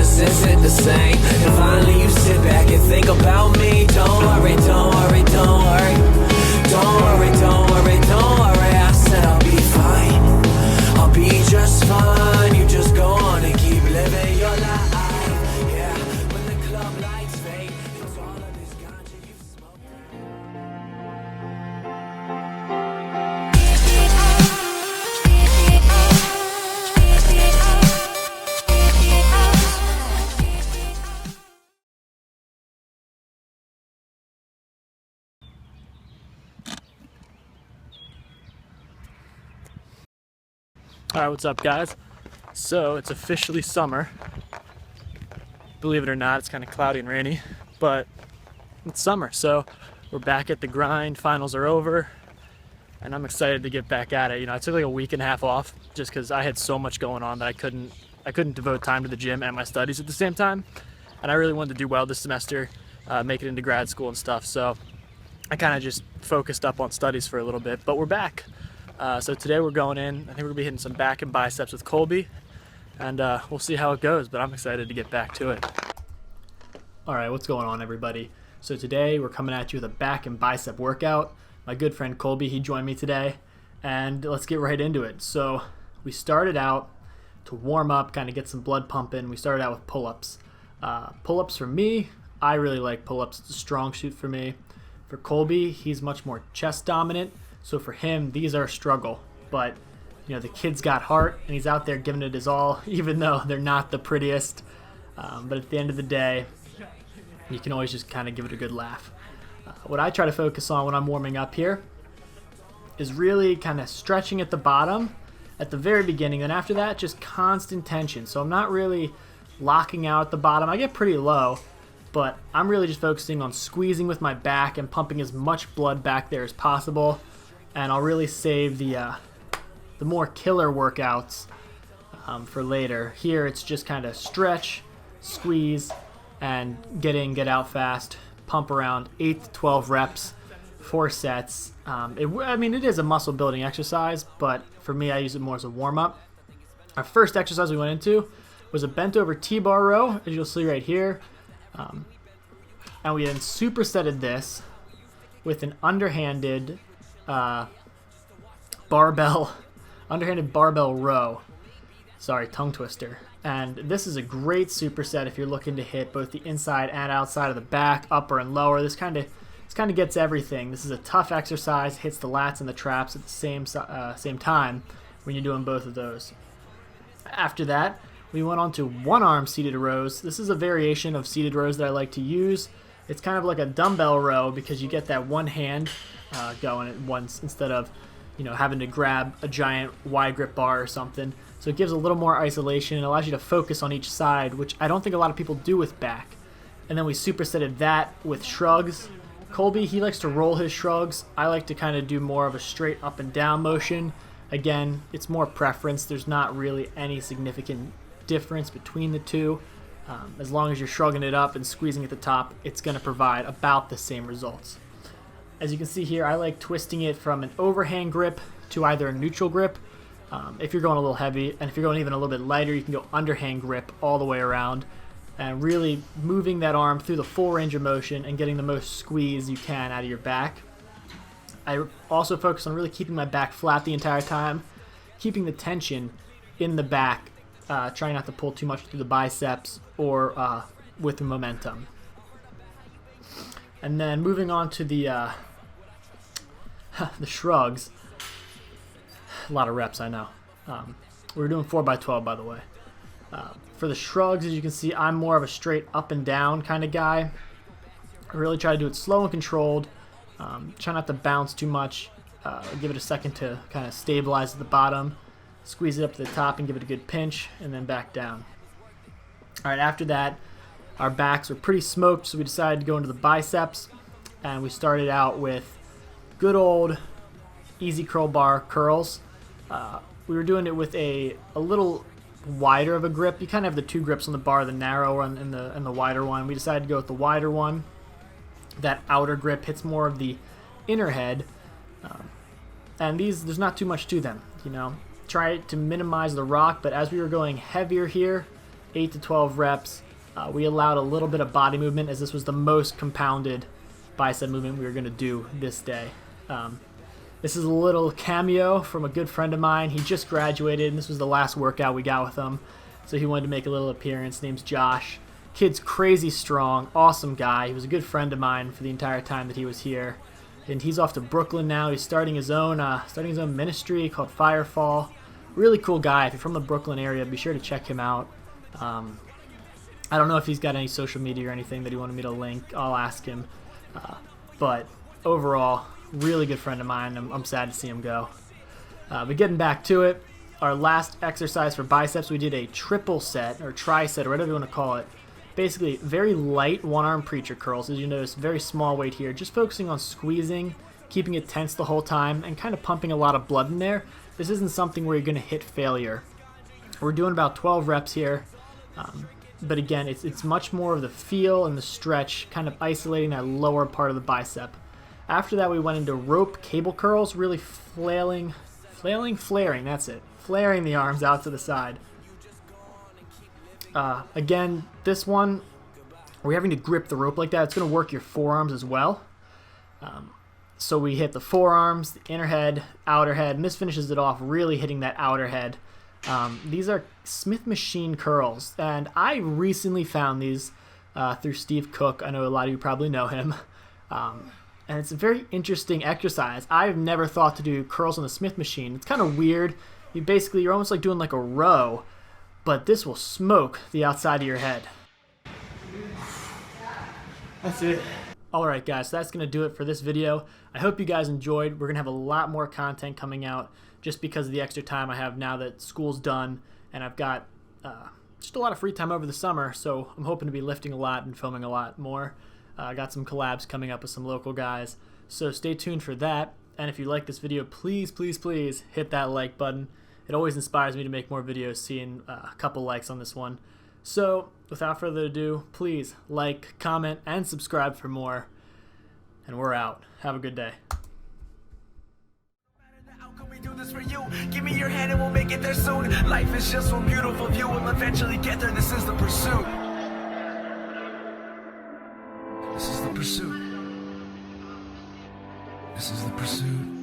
just isn't the same. And finally you sit back and think about me. Don't worry, don't worry, don't worry. Don't worry, don't worry, don't worry. I said I'll be fine, I'll be just fine. You just go on and keep living your life. Yeah, when the club lights fade, it's all of this ganja you smoke. Alright, what's up guys? So it's officially summer. Believe it or not, it's kind of cloudy and rainy, but it's summer, so we're back at the grind. Finals are over and I'm excited to get back at it. You know, I took like a week and a half off just because I had so much going on that I couldn't devote time to the gym and my studies at the same time, and I really wanted to do well this semester, make it into grad school and stuff, so I kind of just focused up on studies for a little bit, but we're back. So today we're going in. I think we're gonna be hitting some back and biceps with Colby, and we'll see how it goes, but I'm excited to get back to it. All right, what's going on everybody? So today we're coming at you with a back and bicep workout. My good friend Colby, he joined me today, and let's get right into it. So we started out to warm up, kind of get some blood pumping. We started out with pull-ups. Pull-ups for me, I really like pull-ups. It's a strong suit for me. For Colby, he's much more chest dominant. So for him, these are a struggle, but you know, the kid's got heart and he's out there giving it his all, even though they're not the prettiest. But at the end of the day, you can always just kind of give it a good laugh. What I try to focus on when I'm warming up here is really kind of stretching at the bottom at the very beginning, and after that, just constant tension. So I'm not really locking out at the bottom. I get pretty low, but I'm really just focusing on squeezing with my back and pumping as much blood back there as possible. And I'll really save the more killer workouts for later. Here it's just kind of stretch, squeeze, and get in, get out fast. Pump around 8 to 12 reps, 4 sets. I mean, it is a muscle building exercise, but for me, I use it more as a warm up. Our first exercise we went into was a bent over T-bar row, as you'll see right here. And we then supersetted this with an underhanded underhanded barbell row. Sorry, tongue twister. And this is a great superset if you're looking to hit both the inside and outside of the back, upper and lower. This kind of gets everything. This is a tough exercise, hits the lats and the traps at the same time when you're doing both of those. After that, we went on to one arm seated rows. This is a variation of seated rows that I like to use. It's kind of like a dumbbell row because you get that one hand going at once instead of, you know, having to grab a giant wide grip bar or something. So it gives a little more isolation and allows you to focus on each side, which I don't think a lot of people do with back. And then we supersetted that with shrugs. Colby, he likes to roll his shrugs. I like to kind of do more of a straight up and down motion. Again, it's more preference. There's not really any significant difference between the two. As long as you're shrugging it up and squeezing at the top, it's going to provide about the same results. As you can see here, I like twisting it from an overhand grip to either a neutral grip if you're going a little heavy, and if you're going even a little bit lighter, you can go underhand grip all the way around and really moving that arm through the full range of motion and getting the most squeeze you can out of your back. I also focus on really keeping my back flat the entire time, keeping the tension in the back, trying not to pull too much through the biceps or with the momentum. And then moving on to the shrugs. A lot of reps, I know. We're doing 4x12, by the way. For the shrugs, as you can see, I'm more of a straight up and down kind of guy. I really try to do it slow and controlled. Try not to bounce too much. Give it a second to kind of stabilize at the bottom. Squeeze it up to the top and give it a good pinch, and then back down. All right, after that, our backs were pretty smoked, so we decided to go into the biceps, and we started out with good old easy curl bar curls. We were doing it with a little wider of a grip. You kind of have the two grips on the bar, the narrow one and the wider one. We decided to go with the wider one. That outer grip hits more of the inner head, and these, there's not too much to them, you know. Try to minimize the rock, but as we were going heavier here, 8 to 12 reps. We allowed a little bit of body movement as this was the most compounded bicep movement we were going to do this day. This is a little cameo from a good friend of mine. He just graduated, and this was the last workout we got with him, so he wanted to make a little appearance. His name's Josh. Kid's crazy strong, awesome guy. He was a good friend of mine for the entire time that he was here, and he's off to Brooklyn now. He's starting his own ministry called Firefall. Really cool guy. If you're from the Brooklyn area, be sure to check him out. I don't know if he's got any social media or anything that he wanted me to link. I'll ask him. But overall, really good friend of mine. I'm sad to see him go. But getting back to it, our last exercise for biceps, we did a triple set or tri-set or whatever you want to call it. Basically, very light one-arm preacher curls. As you notice, very small weight here. Just focusing on squeezing, keeping it tense the whole time, and kind of pumping a lot of blood in there. This isn't something where you're going to hit failure. We're doing about 12 reps here. But again, it's much more of the feel and the stretch, kind of isolating that lower part of the bicep. After that, we went into rope cable curls, really flaring, that's it. Flaring the arms out to the side. Again, this one, we're having to grip the rope like that. It's going to work your forearms as well. So we hit the forearms, the inner head, outer head, and this finishes it off really hitting that outer head. These are Smith machine curls, and I recently found these through Steve Cook. I know a lot of you probably know him. And it's a very interesting exercise. I've never thought to do curls on the Smith machine. It's kind of weird. You're almost like doing like a row, but this will smoke the outside of your head. That's it. Alright guys, so that's going to do it for this video. I hope you guys enjoyed. We're going to have a lot more content coming out just because of the extra time I have now that school's done, and I've got just a lot of free time over the summer, so I'm hoping to be lifting a lot and filming a lot more. I got some collabs coming up with some local guys, so stay tuned for that. And if you like this video, please, please, please hit that like button. It always inspires me to make more videos, seeing a couple likes on this one. So without further ado, please like, comment, and subscribe for more. And we're out. Have a good day. We do this for you. Give me your hand and we'll make it there soon. Life is just one beautiful view. We'll eventually get there. This is the pursuit. This is the pursuit. This is the pursuit.